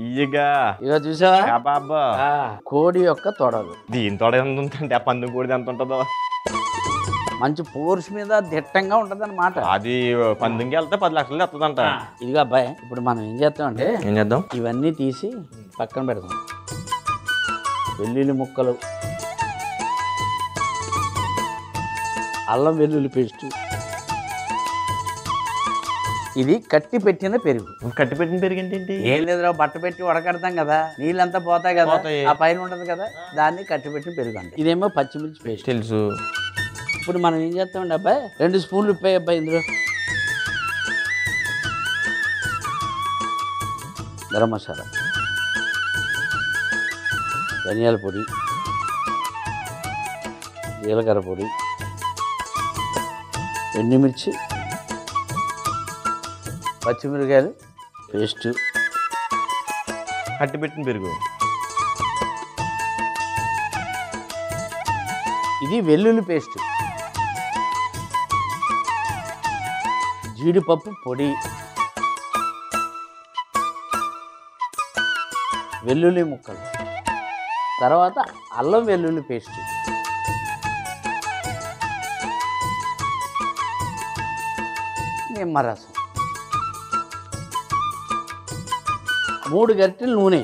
ఇయ్యగా ఇక చూసావా కబాబ్ కోడి యొక్క తొడలు. దీని తోడ ఎంత ఉంటుందంటే ఆ పందు కోడి ఎంత ఉంటుందో. మంచి ఫోర్స్ మీద దిట్టంగా ఉంటది అన్నమాట. అది పందుకి వెళ్తే 10 లక్షలు తెస్తుందంట. ఇదిగా అబ్బాయి, ఇప్పుడు మనం ఏం చేస్తామంటే ఏం చేద్దాం, ఇవన్నీ తీసి పక్కన పెడతాం. వెల్లుల్లి ముక్కలు, అల్లం వెల్లుల్లి పేస్ట్, ఇది కట్టి పెట్టిన పెరుగు. కట్టి పెట్టిన పెరుగు ఏంటి? ఏం లేదురా, బట్ట పెట్టి ఉడకడతాం కదా, నీళ్ళంతా పోతాయి కదా, ఆ పైన ఉంటది కదా, దాన్ని కట్టి పెట్టిన పెరుగు అంటే. ఇదేమో పచ్చిమిర్చి పేస్ట్ తెలుసు. ఇప్పుడు మనం ఏం చేస్తామండి అబ్బాయి, 2 స్పూన్లు ఉప్పు అబ్బాయి, ఇందులో గరం మసాలా, ధనియాల పొడి, జీలకర్ర పొడి, ఎండుమిర్చి, పచ్చిమిరకాయలు పేస్టు, కట్టి పెట్టిన పెరుగు. ఇది వెల్లుల్లి పేస్ట్, జీడిపప్పు పొడి, వెల్లుల్లి ముక్కలు, తర్వాత అల్లం వెల్లుల్లి పేస్ట్, నిమ్మరసం, 3 గరిటెలు నూనె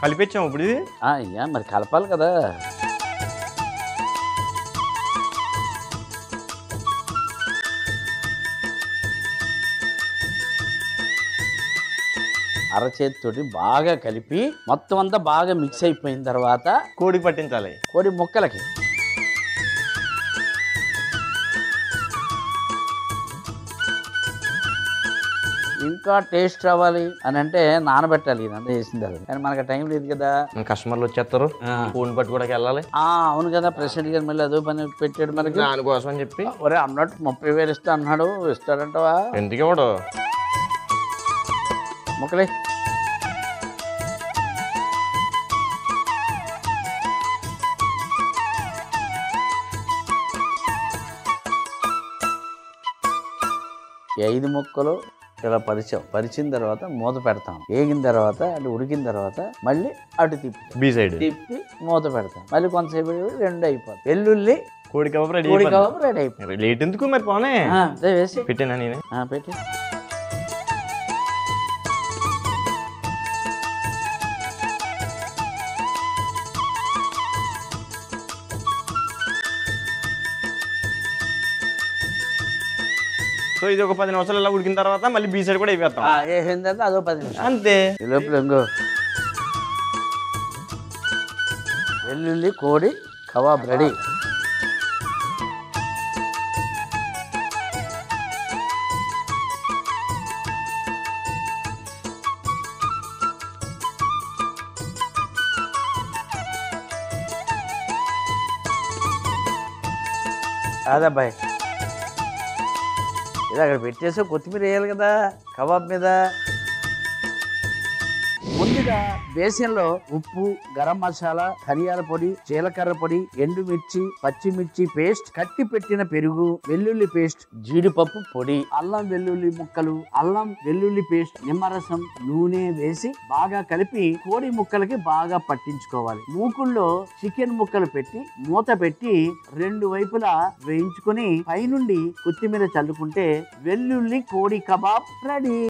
కలిపించాము. ఇప్పుడు ఇది అయ్యా మరి కలపాలి కదా. అరచేతితోటి బాగా కలిపి మొత్తం అంతా బాగా మిక్స్ అయిపోయిన తర్వాత కోడికి పట్టించాలి. కోడి ముక్కలకి ఇంకా టేస్ట్ రావాలి అని అంటే నానబెట్టాలి, ఇదంతా చేసిన తర్వాత. కానీ మనకు టైం లేదు కదా, కస్టమర్లు వచ్చేస్తారు, ఫోన్ పట్టుకోవడానికి వెళ్ళాలి. అవును కదా, ప్రెసిడెంట్ గారు మళ్ళీ అదో పని పెట్టాడు మనకి. దానికోసం అని చెప్పి ఒరే అన్నట్టు 30,000 ఇస్తా అన్నాడు, ఇస్తాడంటవా? ఎందుకు ఇవ్వడు? ముక్కలే ఈ 5 ముక్కలు ఇలా పరిచిన తర్వాత మూత పెడతాం. వేగిన తర్వాత అటు ఉడికిన తర్వాత మళ్ళీ అటు తిప్పి మూత పెడతాం. మళ్ళీ కొంతసేపు 2 అయిపోతుంది. వెల్లుల్లి కోడి కబాబ్ రెడీ అయిపోతుంది. లేట్ ఎందుకు మరి? పోనే వేసి పెట్టానా నేనే పెట్టి సో ఇది ఒక 10 నిమిషాలు ఇలా ఉడికిన తర్వాత మళ్ళీ బీ సైడ్ కూడా అయిపోతాం. వేసిన తర్వాత అదో 10 నిమిషాలు అంతే. ఈ లోపల ఇంకో వెల్లుల్లి కోడి కబాబ్ రెడీ. కాదబ్బాయి, ఇది అక్కడ పెట్టేసి కొత్తిమీర వేయాలి కదా కబాబ్ మీద. ముందుగా బేసిన్లో ఉప్పు, గరం మసాలా, ధనియాల పొడి, జీలకర్ర పొడి, ఎండుమిర్చి, పచ్చిమిర్చి పేస్ట్, కట్టి పెట్టిన పెరుగు, వెల్లుల్లి పేస్ట్, జీడిపప్పు పొడి, అల్లం వెల్లుల్లి ముక్కలు, అల్లం వెల్లుల్లి పేస్ట్, నిమ్మరసం, నూనె వేసి బాగా కలిపి కోడి ముక్కలకి బాగా పట్టించుకోవాలి. మూకుల్లో చికెన్ ముక్కలు పెట్టి మూత పెట్టి 2 వైపులా వేయించుకొని పైనుండి కొత్తిమీర చల్లుకుంటే వెల్లుల్లి కోడి కబాబ్ రెడీ.